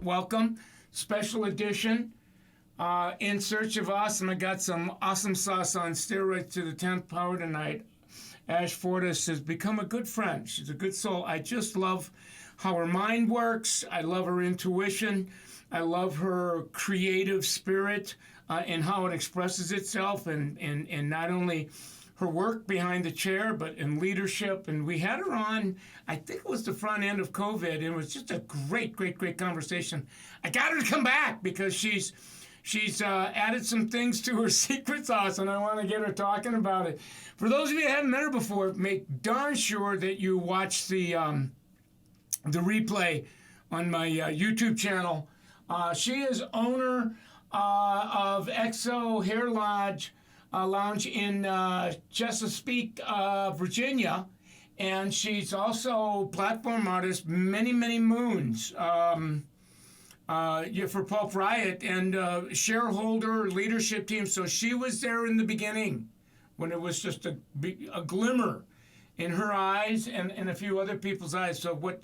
welcome. Special edition. In Search of Awesome. I got some awesome sauce on steroids to the 10th power tonight. Ash Fortis has become a good friend. She's a good soul. I just love how her mind works. I love her intuition. I love her creative spirit and how it expresses itself, and not only her work behind the chair, but in leadership. And we had her on, I think it was the front end of COVID, and it was just a great conversation. I got her to come back because she's added some things to her secret sauce, and I want to get her talking about it. For those of you that haven't met her before, make darn sure that you watch the replay on my YouTube channel. She is owner of XO Hair Lodge Lounge in Chesapeake, Virginia, and she's also platform artist, many moons. For Pulp Riot and shareholder leadership team. So she was there in the beginning when it was just a glimmer in her eyes and a few other people's eyes. So what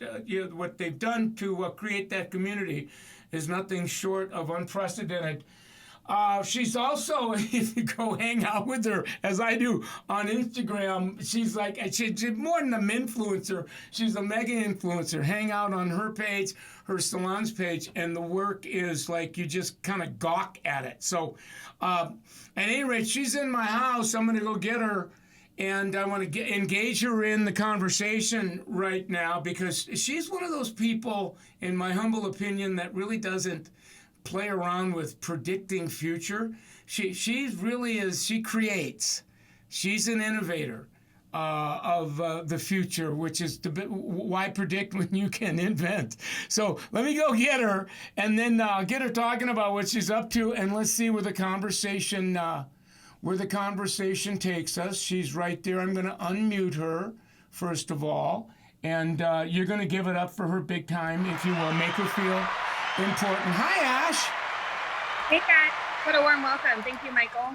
they've done to create that community is nothing short of unprecedented. She's also, if you go hang out with her, as I do on Instagram, she's more than an influencer. She's a mega influencer. Hang out on her page, her salon's page, and the work is like you just kind of gawk at it. So, at any rate, she's in my house. I'm going to go get her, and I want to engage her in the conversation right now because she's one of those people, in my humble opinion, that really doesn't play around with predicting future. She really is. She creates. She's an innovator of the future, which is why predict when you can invent. So let me go get her, and then get her talking about what she's up to, and let's see where the conversation takes us. She's right there. I'm going to unmute her first of all, and you're going to give it up for her big time, if you will. Make her feel important. Hi, Ash. Hey, guys. What a warm welcome. Thank you, Michael.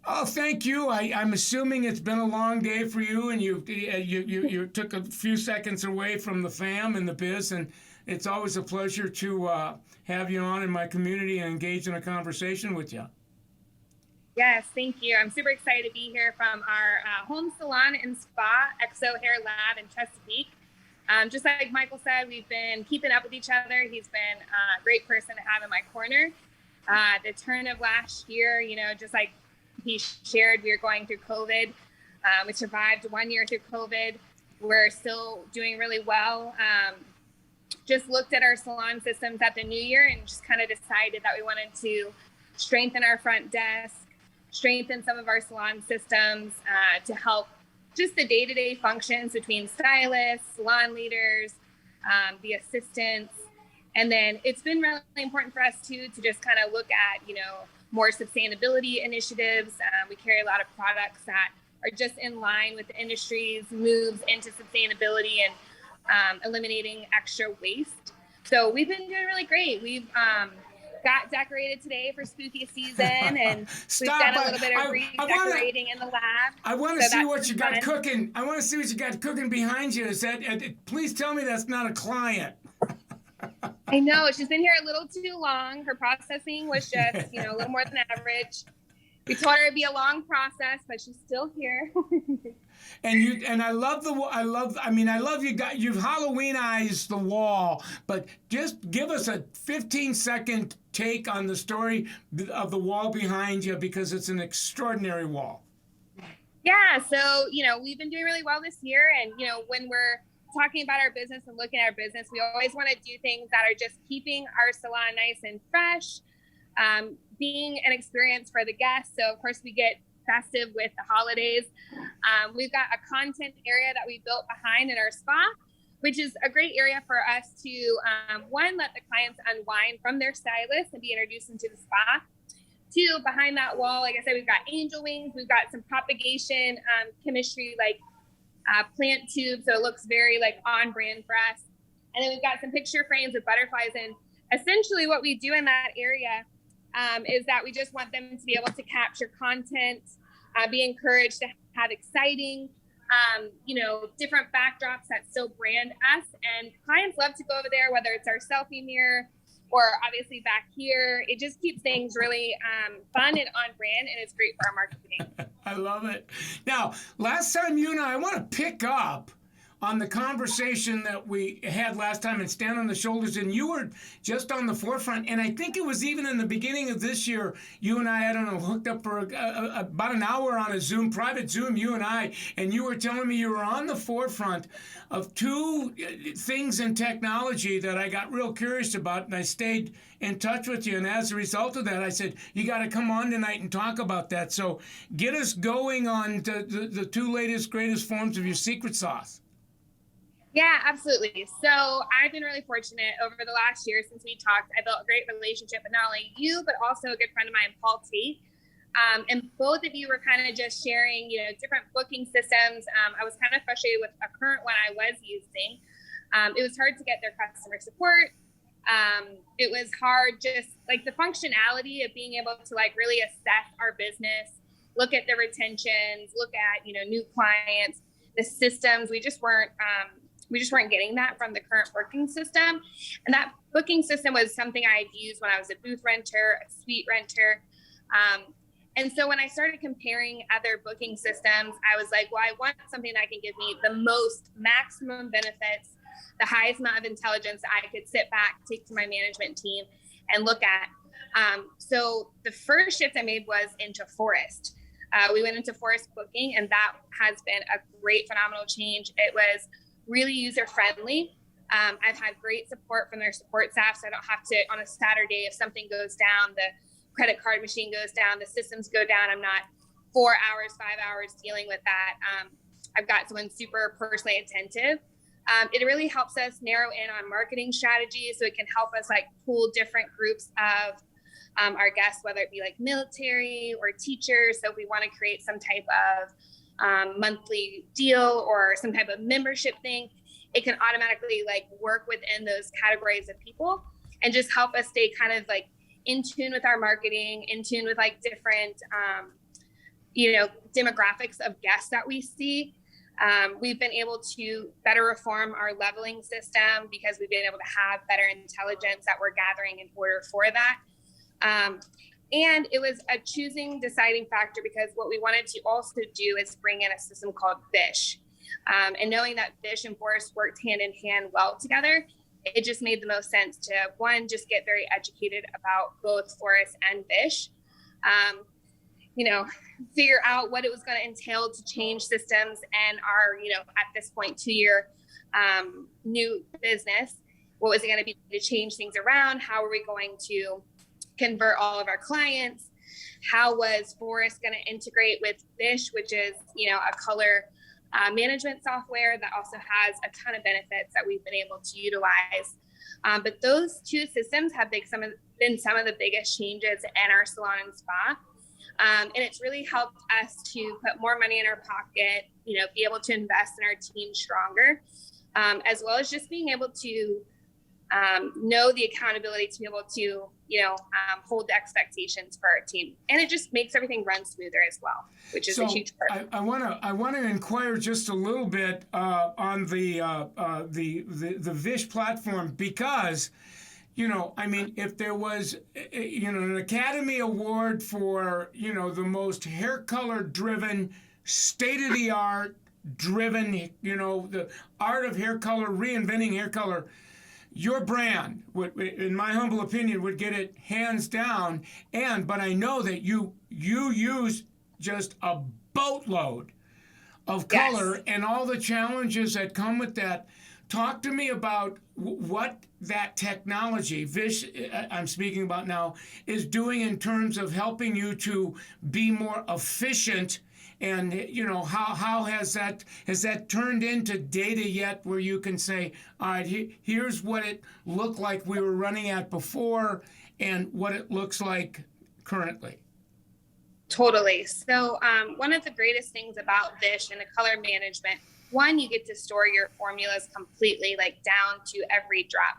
Oh, thank you. I'm assuming it's been a long day for you, and you took a few seconds away from the fam and the biz, and it's always a pleasure to have you on in my community and engage in a conversation with you. Yes, thank you. I'm super excited to be here from our home salon and spa, XO Hair Lab in Chesapeake. Just like Michael said, we've been keeping up with each other. He's been a great person to have in my corner. The turn of last year, just like he shared, we were going through COVID. We survived 1 year through COVID. We're still doing really well. Just looked at our salon systems at the new year and just kind of decided that we wanted to strengthen our front desk, strengthen some of our salon systems to help just the day-to-day functions between stylists, salon leaders, the assistants. And then it's been really important for us too to just kind of look at, more sustainability initiatives. We carry a lot of products that are just in line with the industry's moves into sustainability and eliminating extra waste. So we've been doing really great. We've got decorated today for spooky season, and we've done a little bit of redecorating in the lab. I want to see what you got cooking. I want to see what you got cooking behind you. Is that? Please tell me that's not a client. I know, she's been here a little too long. Her processing was just, a little more than average. We told her it'd be a long process, but she's still here. And I love you've Halloweenized the wall, but just give us a 15-second take on the story of the wall behind you, because it's an extraordinary wall. Yeah, so, we've been doing really well this year, and, when we're talking about our business and looking at our business, we always want to do things that are just keeping our salon nice and fresh, being an experience for the guests. So of course we get festive with the holidays. We've got a content area that we built behind in our spa, which is a great area for us to, one, let the clients unwind from their stylist and be introduced into the spa. Two, behind that wall, like I said, we've got angel wings, we've got some propagation chemistry, like plant tubes, so it looks very on brand for us. And then we've got some picture frames with butterflies. And essentially what we do in that area is that we just want them to be able to capture content, be encouraged to have exciting different backdrops that still brand us. And clients love to go over there, whether it's our selfie mirror or obviously back here. It just keeps things really fun and on brand, and it's great for our marketing. I love it. Now, last time you and I want to pick up on the conversation that we had last time and stand on the shoulders, and you were just on the forefront. And I think it was even in the beginning of this year, you and I don't know, hooked up for about an hour on a Zoom, private Zoom, you and you were telling me you were on the forefront of two things in technology that I got real curious about, and I stayed in touch with you. And as a result of that, I said, you got to come on tonight and talk about that. So get us going on the two latest, greatest forms of your secret sauce. Yeah, absolutely. So I've been really fortunate over the last year since we talked. I built a great relationship with not only you, but also a good friend of mine, Paul Tate. And both of you were kind of just sharing, different booking systems. I was kind of frustrated with a current one I was using. It was hard to get their customer support. It was hard, just like the functionality of being able to like really assess our business, look at the retentions, look at, new clients, the systems. We just weren't getting that from the current booking system. And that booking system was something I had used when I was a booth renter, a suite renter. And so when I started comparing other booking systems, I was like, well, I want something that can give me the most maximum benefits, the highest amount of intelligence I could sit back, take to my management team and look at. So the first shift I made was into Fortis. We went into Fortis booking, and that has been a great, phenomenal change. It was really user-friendly. I've had great support from their support staff, so I don't have to, on a Saturday, if something goes down, the credit card machine goes down, the systems go down, I'm not 4 hours, 5 hours dealing with that. I've got someone super personally attentive. It really helps us narrow in on marketing strategies, so it can help us like pull different groups of our guests, whether it be like military or teachers. So if we want to create some type of monthly deal or some type of membership thing, it can automatically like work within those categories of people and just help us stay kind of like in tune with our marketing, in tune with like different, demographics of guests that we see. We've been able to better reform our leveling system because we've been able to have better intelligence that we're gathering in order for that. And it was a deciding factor because what we wanted to also do is bring in a system called Fish. And knowing that Fish and Fortis worked hand in hand well together, it just made the most sense to, one, just get very educated about both Fortis and Fish, figure out what it was going to entail to change systems and our, at this point, 2-year new business. What was it going to be to change things around? How are we going to convert all of our clients? How was Fortis going to integrate with Fish, which is, a color management software that also has a ton of benefits that we've been able to utilize. But those two systems have been some of the biggest changes in our salon and spa. And it's really helped us to put more money in our pocket, be able to invest in our team stronger, as well as just being able to know the accountability to be able to, hold the expectations for our team. And it just makes everything run smoother as well, which is a huge part. I want to inquire just a little bit on the Vish platform because, if there was, an Academy Award for, the most hair color driven, state-of-the-art driven, the art of hair color, reinventing hair color, your brand, in my humble opinion, would get it hands down. But I know that you use just a boatload of color. Yes. And all the challenges that come with that. Talk to me about what that technology, Vish, I'm speaking about now, is doing in terms of helping you to be more efficient. And, how has that turned into data yet where you can say, all right, here's what it looked like we were running at before and what it looks like currently? Totally. So one of the greatest things about Vish and the color management, one, you get to store your formulas completely, like down to every drop.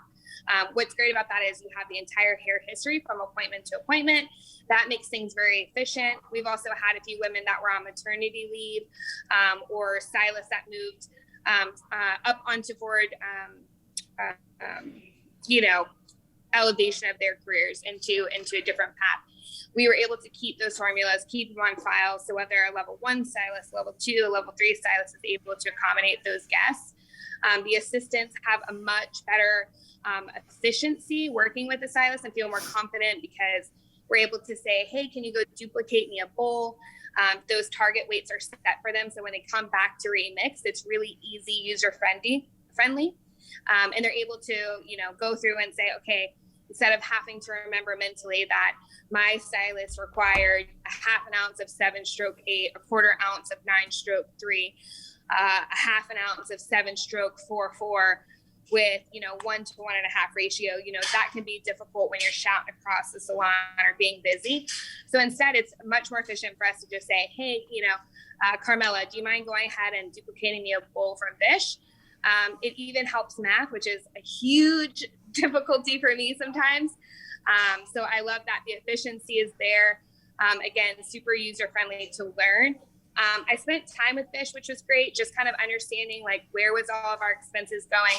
What's great about that is you have the entire hair history from appointment to appointment. That makes things very efficient. We've also had a few women that were on maternity leave, or stylists that moved up onto forward, elevation of their careers into a different path. We were able to keep those formulas, keep them on file. So whether a level 1 stylist, level 2, level 3 stylist is able to accommodate those guests. The assistants have a much better efficiency working with the stylist and feel more confident because we're able to say, hey, can you go duplicate me a bowl? Those target weights are set for them. So when they come back to remix, it's really easy, user-friendly. And they're able to, go through and say, okay, instead of having to remember mentally that my stylist required a half an ounce of 7/8, a quarter ounce of 9/3, a half an ounce of 7/4/4 with, 1 to 1.5 ratio, that can be difficult when you're shouting across the salon or being busy. So instead, it's much more efficient for us to just say, hey, Carmela, do you mind going ahead and duplicating me a bowl from Vish? It even helps math, which is a huge difficulty for me sometimes. So I love that the efficiency is there. Again, super user-friendly to learn. I spent time with Vish, which was great, just kind of understanding like where was all of our expenses going.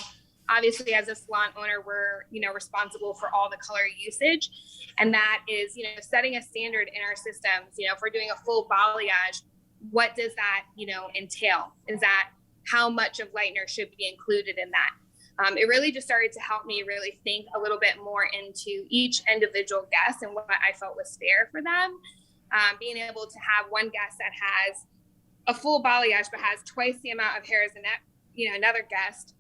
Obviously, as a salon owner, we're, responsible for all the color usage. And that is, setting a standard in our systems. If we're doing a full balayage, what does that, entail? Is that how much of lightener should be included in that? It really just started to help me really think a little bit more into each individual guest and what I felt was fair for them. Being able to have one guest that has a full balayage but has twice the amount of hair as another guest.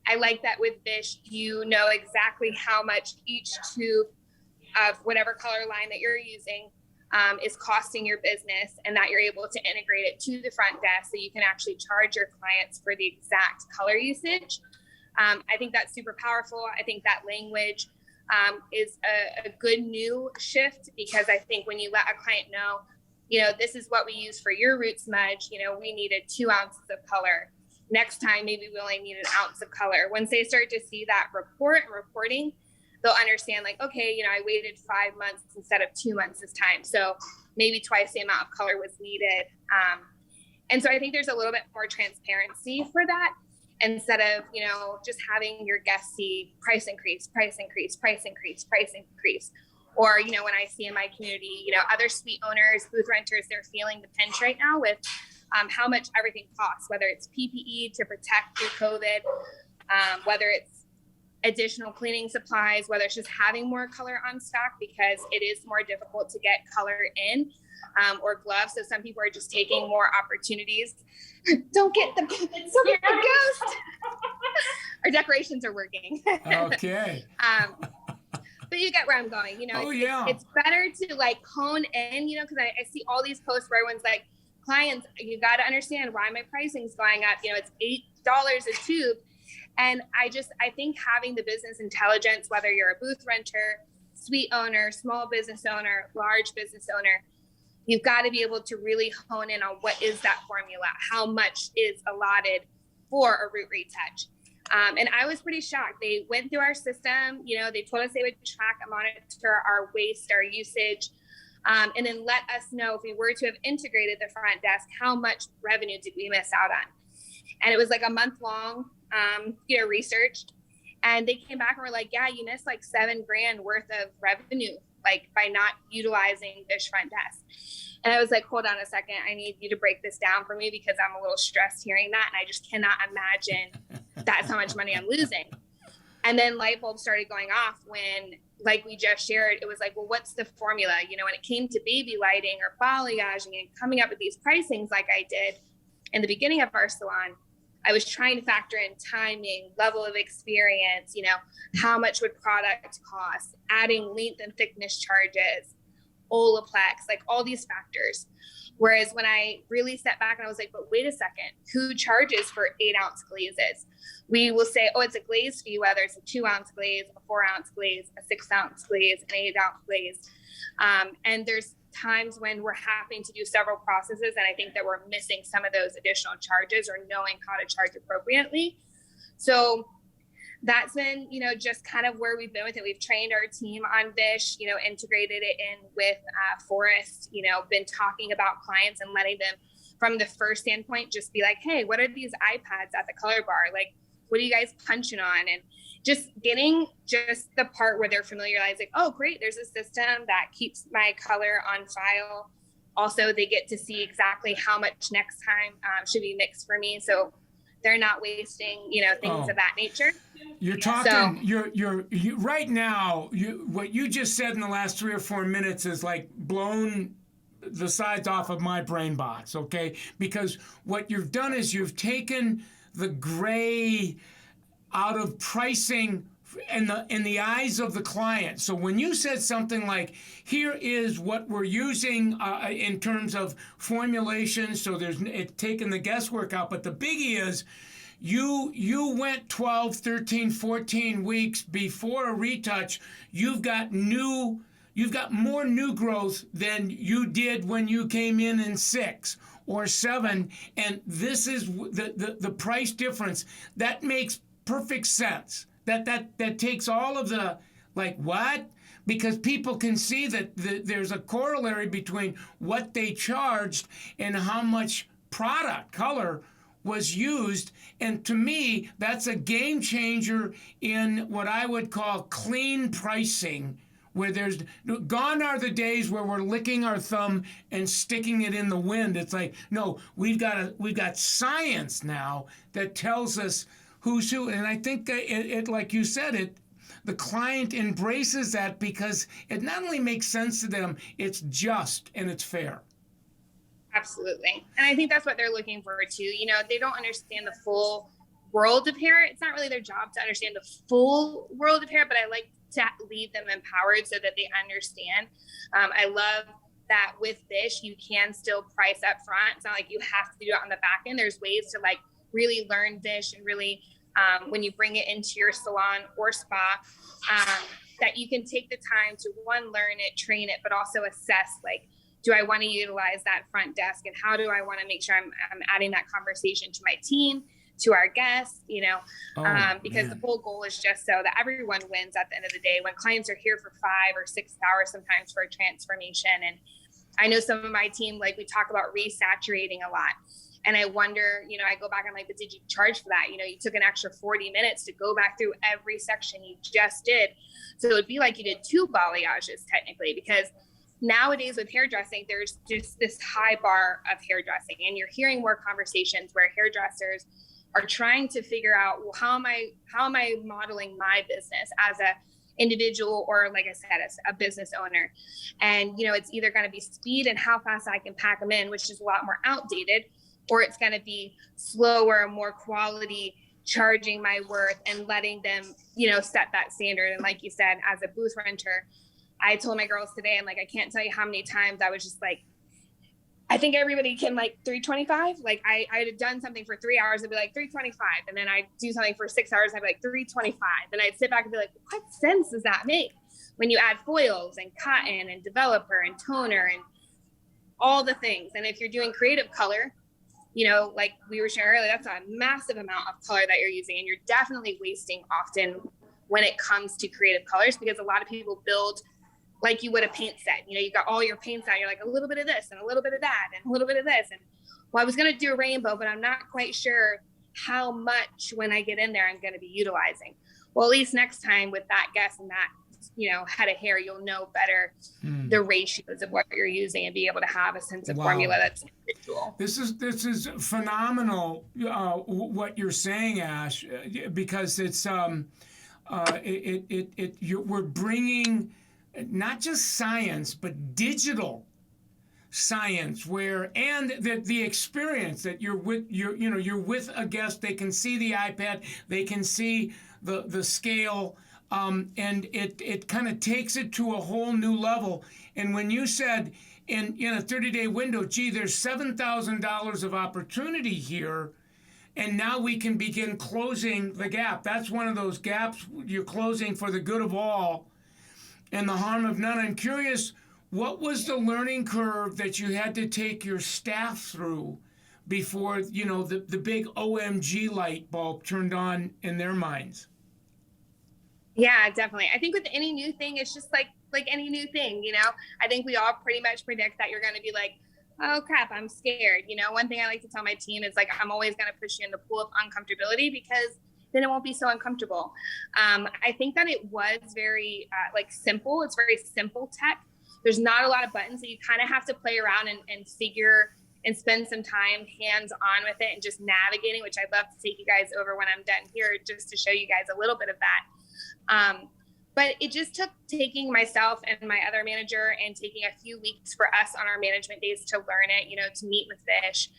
I like that with Vish, exactly how much each tube of whatever color line that you're using is costing your business, and that you're able to integrate it to the front desk so you can actually charge your clients for the exact color usage. I think that's super powerful. I think that language is a good new shift, because I think when you let a client know, this is what we use for your root smudge, we needed 2 ounces of color. Next time, maybe we only need 1 ounce of color. Once they start to see that reporting, they'll understand like, okay, I waited 5 months instead of 2 months this time. So maybe twice the amount of color was needed. And so I think there's a little bit more transparency for that, instead of, just having your guests see price increase. Or, when I see in my community, other suite owners, booth renters, they're feeling the pinch right now with how much everything costs, whether it's PPE to protect through COVID, whether it's additional cleaning supplies, whether it's just having more color on stock because it is more difficult to get color in, or gloves. So some people are just taking more opportunities. Don't get the ghost. Our decorations are working. Okay. But you get where I'm going. It's better to like hone in, because I see all these posts where everyone's like, clients, you got to understand why my pricing is going up. It's $8 a tube. And I think having the business intelligence, whether you're a booth renter, suite owner, small business owner, large business owner, you've got to be able to really hone in on what is that formula, how much is allotted for a root retouch. And I was pretty shocked. They went through our system, they told us they would track and monitor our waste, our usage, and then let us know if we were to have integrated the front desk, how much revenue did we miss out on? And it was like a month long, research. And they came back and were like, yeah, you missed like $7,000 worth of revenue, like by not utilizing Vish front desk. And I was like, hold on a second. I need you to break this down for me because I'm a little stressed hearing that. And I just cannot imagine that's how much money I'm losing. And then light bulbs started going off when, like we just shared, it was like, well, what's the formula? When it came to baby lighting or balayaging and coming up with these pricings like I did in the beginning of our salon, I was trying to factor in timing, level of experience, how much would product cost, adding length and thickness charges, Olaplex, like all these factors. Whereas when I really stepped back and I was like, but wait a second, who charges for 8-ounce glazes? We will say, oh, it's a glaze fee, whether it's a 2-ounce glaze, a 4-ounce glaze, a 6-ounce glaze, an 8-ounce glaze. And there's times when we're having to do several processes, and I think that we're missing some of those additional charges or knowing how to charge appropriately. So that's been, just kind of where we've been with it. We've trained our team on Vish, integrated it in with Fortis, been talking about clients and letting them from the first standpoint just be like, hey, what are these iPads at the color bar? Like, what are you guys punching on? And just getting just the part where they're familiarizing, oh, great, there's a system that keeps my color on file. Also, they get to see exactly how much next time should be mixed for me. So they're not wasting, things of that nature. You're talking. You're right now. What you just said in the last 3 or 4 minutes is like blown the sides off of my brain box. Okay, because what you've done is you've taken the gray out of pricing in the eyes of the client. So when you said something like, here is what we're using in terms of formulation, so it's taken the guesswork out, but the biggie is you went 12, 13, 14 weeks before a retouch. You've got more new growth than you did when you came in 6 or 7, and this is the price difference. That makes perfect sense. That takes all of the, like, what? Because people can see that there's a corollary between what they charged and how much product color was used. And to me, that's a game changer in what I would call clean pricing, where there's gone are the days where we're licking our thumb and sticking it in the wind. It's like, no, we've got science now that tells us who's who. And I think it like you said, the client embraces that because it not only makes sense to them, it's just and it's fair. Absolutely. And I think that's what they're looking for too. They don't understand the full world of hair. It's not really their job to understand the full world of hair, but I like to leave them empowered so that they understand. I love that with Vish, you can still price up front. It's not like you have to do it on the back end. There's ways to like really learn Vish and really, when you bring it into your salon or spa, that you can take the time to learn it, train it, but also assess, like, do I want to utilize that front desk, and how do I want to make sure I'm adding that conversation to my team, to our guests, because the whole goal is just so that everyone wins at the end of the day. When clients are here for 5 or 6 hours, sometimes for a transformation. And I know some of my team, like, we talk about resaturating a lot. And I wonder, I go back and I'm like, but did you charge for that? You took an extra 40 minutes to go back through every section you just did. So it would be like you did 2 balayages technically, because nowadays with hairdressing, there's just this high bar of hairdressing, and you're hearing more conversations where hairdressers are trying to figure out, well, how am I modeling my business as a individual, or like I said, as a business owner. And, it's either going to be speed and how fast I can pack them in, which is a lot more outdated, or it's going to be slower, more quality, charging my worth and letting them, set that standard. And like you said, as a booth renter, I told my girls today, I'm like, I can't tell you how many times I was just like, I think everybody can like 325. Like I had done something for 3 hours, I'd be like 325. And then I'd do something for 6 hours, I'd be like 325. And I'd sit back and be like, what sense does that make? When you add foils and cotton and developer and toner and all the things. And if you're doing creative color, like we were sharing earlier, that's a massive amount of color that you're using. And you're definitely wasting often when it comes to creative colors, because a lot of people build like you would a paint set. You got all your paints out. You're like, a little bit of this and a little bit of that and a little bit of this. And well, I was going to do a rainbow, but I'm not quite sure how much when I get in there I'm going to be utilizing. Well, at least next time with that guest and that, head of hair, you'll know better the ratios of what you're using and be able to have a sense of formula that's individual. This is phenomenal what you're saying, Ash, because it's we're bringing not just science, but digital science, and the experience that you're with a guest. They can see the iPad, they can see the scale, and it kind of takes it to a whole new level. And when you said in a 30-day window, gee, there's $7,000 of opportunity here, and now we can begin closing the gap. That's one of those gaps you're closing for the good of all and the harm of none. I'm curious, what was the learning curve that you had to take your staff through before, the big OMG light bulb turned on in their minds? Yeah, definitely. I think with any new thing, it's just like any new thing, you know. I think we all pretty much predict that you're going to be like, oh crap, I'm scared. You know, one thing I like to tell my team is like, I'm always going to push you in the pool of uncomfortability because then it won't be so uncomfortable. I think that it was very like simple. It's very simple tech. There's not a lot of buttons, so you kind of have to play around and figure and spend some time hands on with it and just navigating, which I'd love to take you guys over when I'm done here, just to show you guys a little bit of that. But it just took taking myself and my other manager and taking a few weeks for us on our management days to learn it, you know, to meet with fish,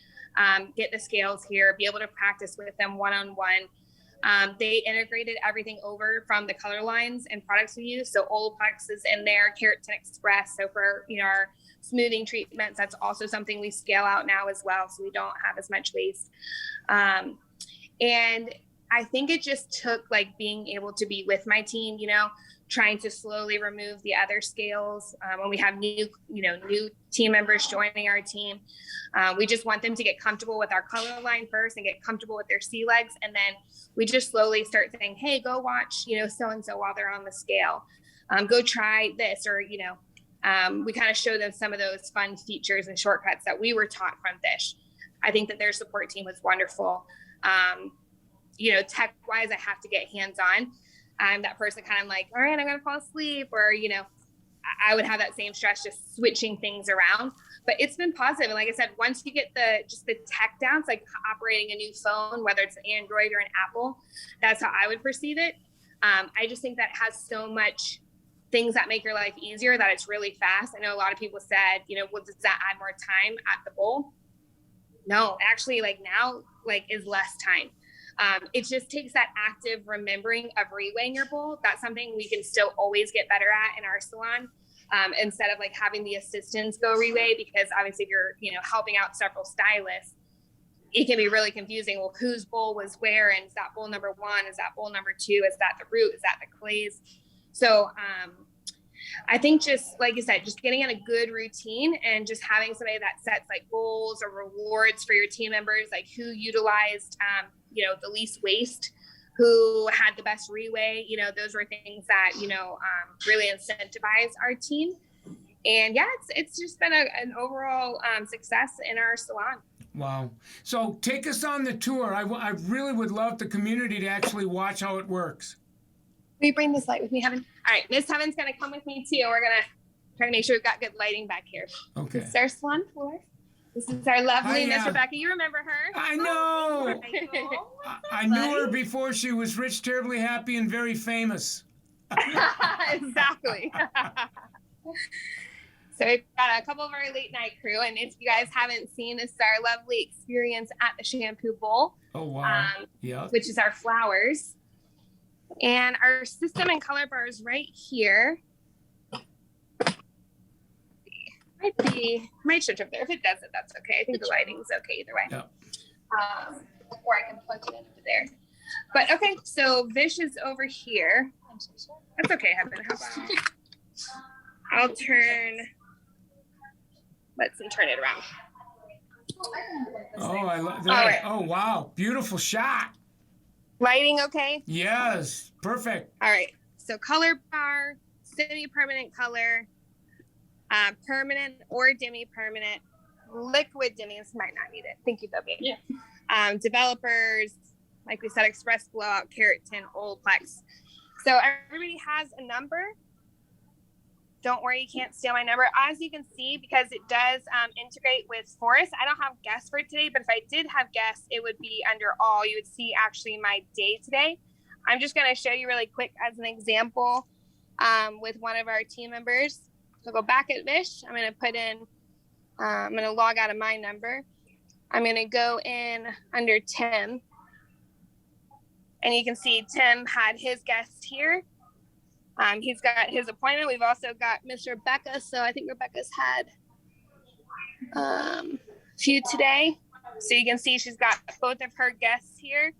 get the scales here, be able to practice with them one-on-one. They integrated everything over from the color lines and products we use. So Olaplex is in there, Keratin Express. So for, you know, our smoothing treatments, that's also something we scale out now as well. So we don't have as much waste. And I think it just took like being able to be with my team, you know, trying to slowly remove the other scales. When we have new team members joining our team, we just want them to get comfortable with our color line first and get comfortable with their sea legs. And then we just slowly start saying, hey, go watch, you know, so-and-so while they're on the scale, go try this, or, you know, we kind of show them some of those fun features and shortcuts that we were taught from fish. I think that their support team was wonderful. You know, tech wise, I have to get hands on. I'm that person kind of like, all right, I'm going to fall asleep, or, you know, I would have that same stress just switching things around. But it's been positive. And like I said, once you get the tech down, it's like operating a new phone, whether it's an Android or an Apple, that's how I would perceive it. I just think that it has so much things that make your life easier that it's really fast. I know a lot of people said, you know, well, does that add more time at the bowl? No, actually, like now, like is less time. It just takes that active remembering of reweighing your bowl. That's something we can still always get better at in our salon, instead of like having the assistants go reweigh, because obviously if you're, you know, helping out several stylists, it can be really confusing. Well, whose bowl was where? And is that bowl number 1? Is that bowl number 2? Is that the root? Is that the glaze? So I think just like you said, just getting in a good routine and just having somebody that sets like goals or rewards for your team members, like who utilized, you know, the least waste, who had the best reweigh, you know, those were things that, you know, really incentivize our team. And yeah, it's just been an overall success in our salon. Wow. So take us on the tour. I really would love the community to actually watch how it works. Will you bring this light with me, Heaven? All right, Miss Heaven's going to come with me too. We're going to try to make sure we've got good lighting back here. Okay. This is our salon floor. This is our lovely Miss Rebecca. You remember her? I know. I knew her before she was rich, terribly happy, and very famous. Exactly. So we've got a couple of our late night crew, and if you guys haven't seen, this is our lovely experience at the shampoo bowl. Oh wow! Yeah. Which is our flowers, and our system and color bar is right here. Might switch up there. If it doesn't, that's okay. I think the lighting's okay either way. Yeah. Or I can plug it into there. But okay, so Vish is over here. That's okay, Heaven. How about I'll turn. Let's turn it around. Oh, I love that. Right. Oh, wow. Beautiful shot. Lighting okay? Yes. Perfect. All right. So color bar, semi-permanent color, permanent or demi-permanent, liquid demis, might not need it. Thank you, Bobby. Yeah. Developers, like we said, express blowout, keratin, Olaplex. So everybody has a number. Don't worry, you can't steal my number. As you can see, because it does integrate with Fortis, I don't have guests for today, but if I did have guests, it would be under all. You would see actually my day today. I'm just going to show you really quick as an example with one of our team members. So go back at Vish. I'm going to put in, I'm going to log out of my number. I'm going to go in under Tim. And you can see Tim had his guest here. He's got his appointment. We've also got Miss Rebecca. So I think Rebecca's had a few today. So you can see she's got both of her guests here.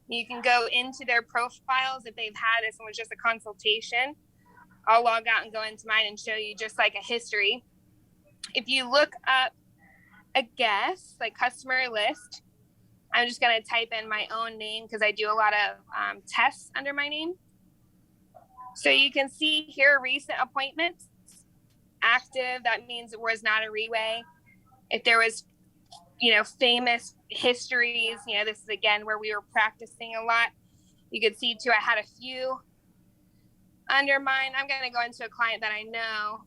You can go into their profiles if they've had this one was just a consultation. I'll log out and go into mine and show you just like a history. If you look up a guest, like customer list, I'm just going to type in my own name because I do a lot of tests under my name. So you can see here recent appointments. Active, that means it was not a reweigh. If there was, famous histories, this is again where we were practicing a lot. You could see too, I had a few under mine. I'm going to go into a client that I know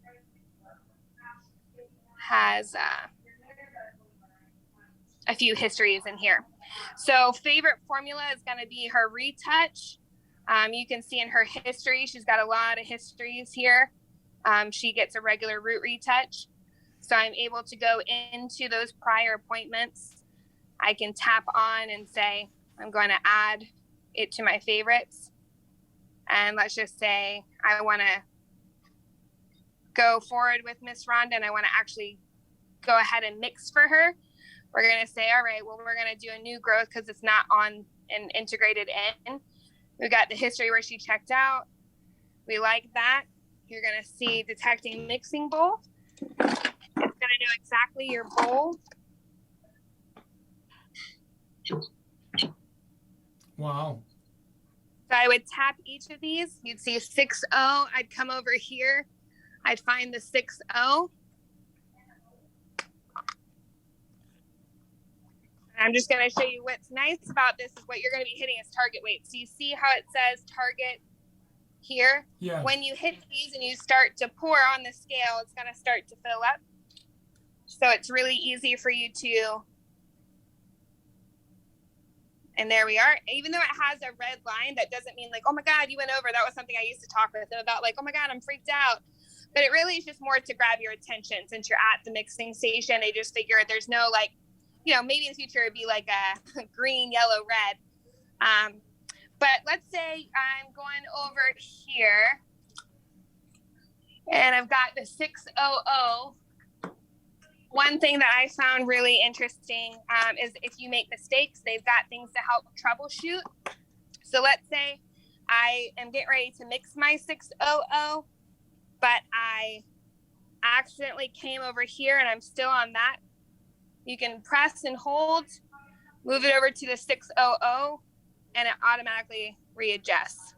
has a few histories in here. So favorite formula is going to be her retouch. You can see in her history, she's got a lot of histories here. She gets a regular root retouch. So I'm able to go into those prior appointments. I can tap on and say, I'm going to add it to my favorites. And let's just say I want to go forward with Miss Rhonda and I want to actually go ahead and mix for her. We're going to say, all right, well, we're going to do a new growth because it's not on and integrated in. We got the history where she checked out. We like that. You're going to see detecting mixing bowl. It's going to know exactly your bowl. Wow. So I would tap each of these. You'd see 6-0. I'd come over here. I'd find the 6-0. I'm just going to show you what's nice about this is what you're going to be hitting is target weight. So you see how it says target here? Yeah. When you hit these and you start to pour on the scale, it's going to start to fill up. So it's really easy for you to, and there we are. Even though it has a red line, that doesn't mean like, oh my God, you went over. That was something I used to talk with them about, like, oh my God, I'm freaked out. But it really is just more to grab your attention since you're at the mixing station. They just figure there's no like, maybe in the future it'd be like a green, yellow, red. But let's say I'm going over here and I've got the 600. One thing that I found really interesting is if you make mistakes, they've got things to help troubleshoot. So let's say I am getting ready to mix my 600, but I accidentally came over here and I'm still on that. You can press and hold, move it over to the 600, and it automatically readjusts.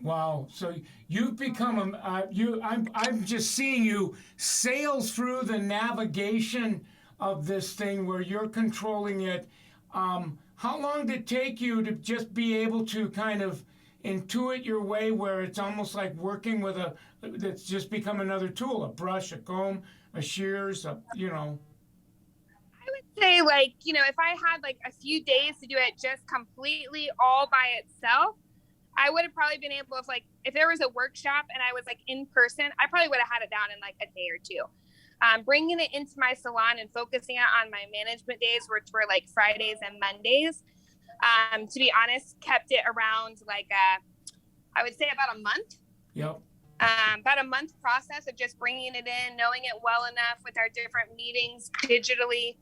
Wow! So you've become I'm just seeing you sail through the navigation of this thing where you're controlling it. How long did it take you to just be able to kind of intuit your way where it's almost like working with that's just become another tool, a brush, a comb, a shears, I would say if I had like a few days to do it just completely all by itself, I would have probably been able to, if there was a workshop and I was like in person, I probably would have had it down in like a day or two. Bringing it into my salon and focusing it on my management days, which were like Fridays and Mondays, to be honest, kept it around I would say about a month. Yep. About a month process of just bringing it in, knowing it well enough with our different meetings digitally,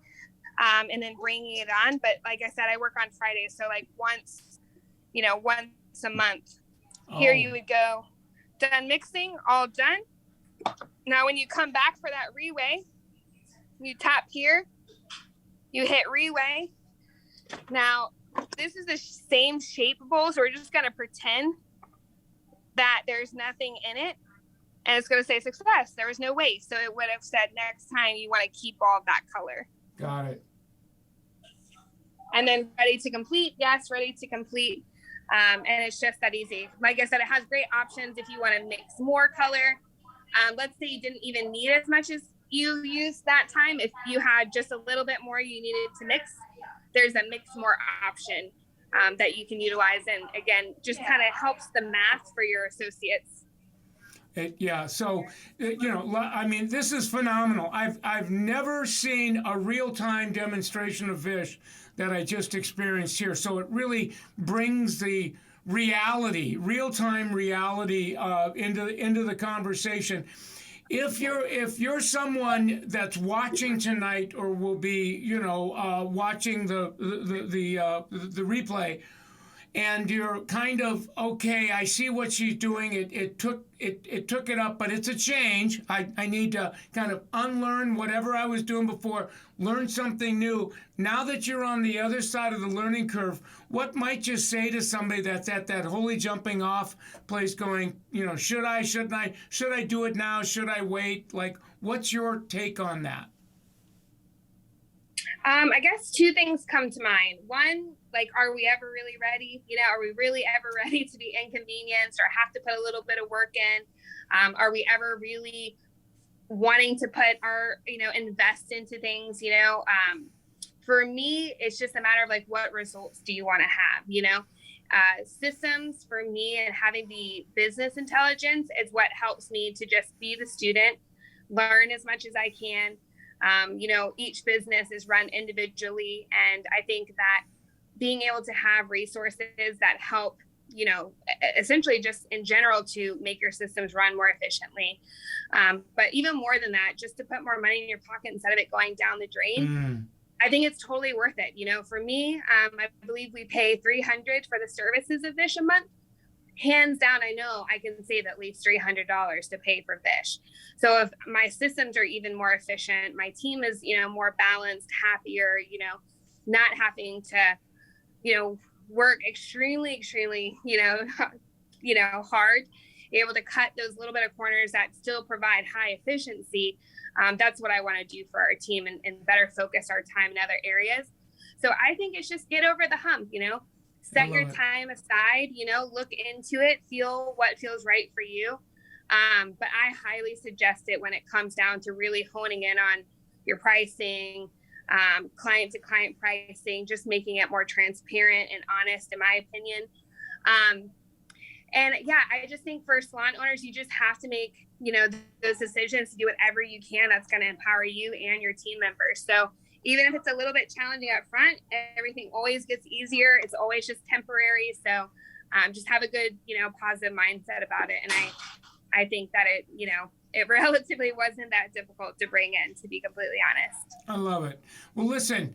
and then bringing it on. But like I said, I work on Fridays. So like once a month. Here you would go, done mixing, all done. Now when you come back for that reweigh, you tap here, you hit reweigh. Now this is the same shape bowl, so we're just going to pretend that there's nothing in it, and it's going to say success. There was no waste, so it would have said next time you want to keep all of that color. Got it. And then ready to complete. Yes, ready to complete. And it's just that easy. Like I said, it has great options if you want to mix more color. Let's say you didn't even need as much as you used that time. If you had just a little bit more you needed to mix, there's a mix more option that you can utilize. And again, just kind of helps the math for your associates. So, I mean, this is phenomenal. I've never seen a real-time demonstration of fish that I just experienced here. So it really brings the real-time reality into the conversation. If you're someone that's watching tonight or will be, watching the replay, and you're kind of, okay, I see what she's doing. It took it up, but it's a change. I need to kind of unlearn whatever I was doing before, learn something new. Now that you're on the other side of the learning curve, what might you say to somebody that's at that holy jumping off place going, should I, shouldn't I, should I do it now, should I wait? Like, what's your take on that? I guess two things come to mind. One, like, are we ever really ready? Are we really ever ready to be inconvenienced or have to put a little bit of work in? Are we ever really wanting to put our, invest into things? For me, it's just a matter of like, what results do you want to have? Systems for me and having the business intelligence is what helps me to just be the student, learn as much as I can. Each business is run individually. And I think that being able to have resources that help, essentially just in general to make your systems run more efficiently. But even more than that, just to put more money in your pocket instead of it going down the drain. I think it's totally worth it. For me, I believe we pay $300 for the services of Vish a month. Hands down, I know I can save at least $300 to pay for Vish. So if my systems are even more efficient, my team is, more balanced, happier, not having to, work extremely, hard, be able to cut those little bit of corners that still provide high efficiency. That's what I want to do for our team and better focus our time in other areas. So I think it's just get over the hump, set your time aside, look into it, feel what feels right for you. But I highly suggest it when it comes down to really honing in on your pricing, client to client pricing, just making it more transparent and honest, in my opinion. And yeah, I just think for salon owners, you just have to make, those decisions to do whatever you can that's going to empower you and your team members. So even if it's a little bit challenging up front, everything always gets easier. It's always just temporary. So just have a good, positive mindset about it. And I think that it relatively wasn't that difficult to bring in, to be completely honest. I love it. Well, listen,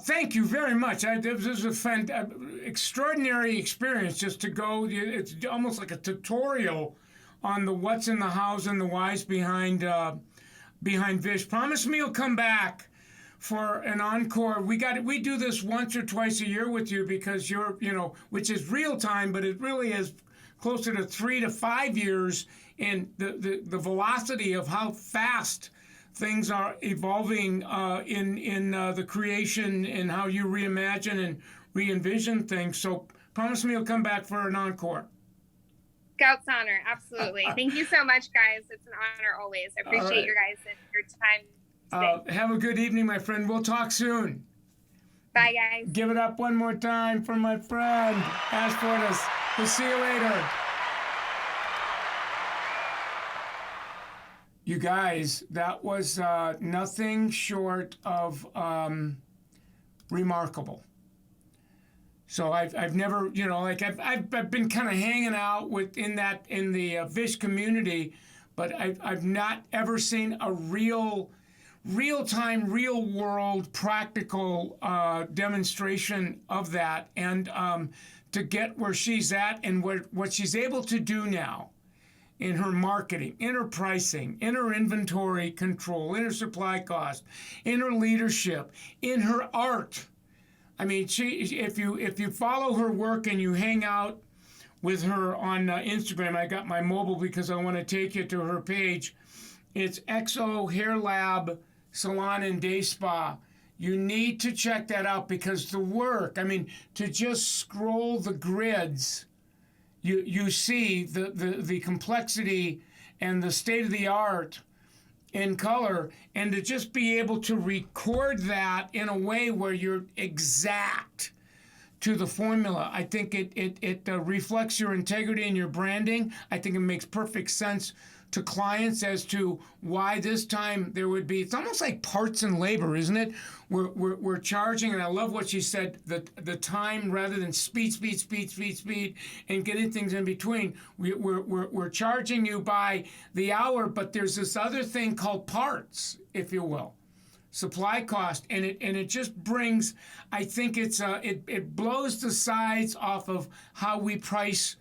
thank you very much. This was an extraordinary experience just to go. It's almost like a tutorial on the what's in the hows and the whys behind Vish. Promise me you'll come back for an encore. We do this once or twice a year with you because you're, which is real time, but it really is closer to 3 to 5 years in the velocity of how fast things are evolving in the creation and how you reimagine and re-envision things. So promise me you'll come back for an encore. Scout's honor, absolutely. Thank you so much, guys. It's an honor always. I appreciate your guys and your time today. Have a good evening, my friend. We'll talk soon. Bye, guys. Give it up one more time for my friend, Fortis. We'll see you later. You guys, that was nothing short of remarkable. So I've never, I've been kind of hanging out in the Vish community, but I've not ever seen a real-time, real-world, practical demonstration of that. And to get where she's at and what she's able to do now in her marketing, in her pricing, in her inventory control, in her supply cost, in her leadership, in her art. I mean, if you follow her work and you hang out with her on Instagram, I got my mobile because I want to take you to her page. It's XO Hair Lab Salon and Day Spa. You need to check that out because the work, to just scroll the grids, you see the complexity and the state of the art in color, and to just be able to record that in a way where you're exact to the formula. I think it reflects your integrity and your branding. I think it makes perfect sense to clients as to why this time there would be, it's almost like parts and labor, isn't it? We're charging, and I love what she said, the time rather than speed, and getting things in between. We're charging you by the hour, but there's this other thing called parts, if you will. supply cost, and it just brings. I think it blows the sides off of how we price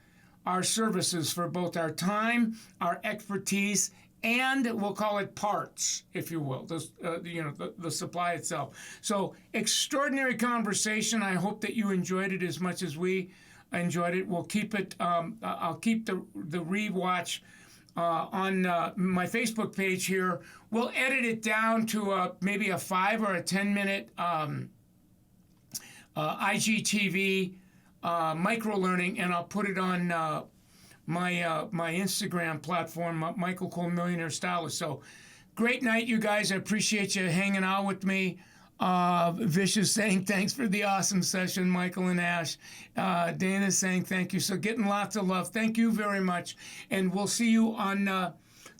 our services for both our time, our expertise, and we'll call it parts, if you will, the supply itself. So extraordinary conversation. I hope that you enjoyed it as much as we enjoyed it. We'll keep it. I'll keep the rewatch on my Facebook page here. We'll edit it down to maybe a 5 or a 10-minute IGTV micro learning, and I'll put it on my Instagram platform, Michael Cole Millionaire Stylist. So great night, you guys. I appreciate you hanging out with me. Vicious saying thanks for the awesome session, Michael and Ash. Dana saying thank you. So getting lots of love. Thank you very much. And we'll see you on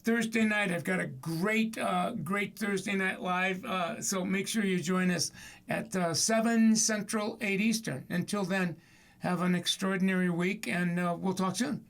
Thursday night. I've got a great Thursday night live. So make sure you join us at 7 Central, 8 Eastern. Until then, have an extraordinary week, and we'll talk soon.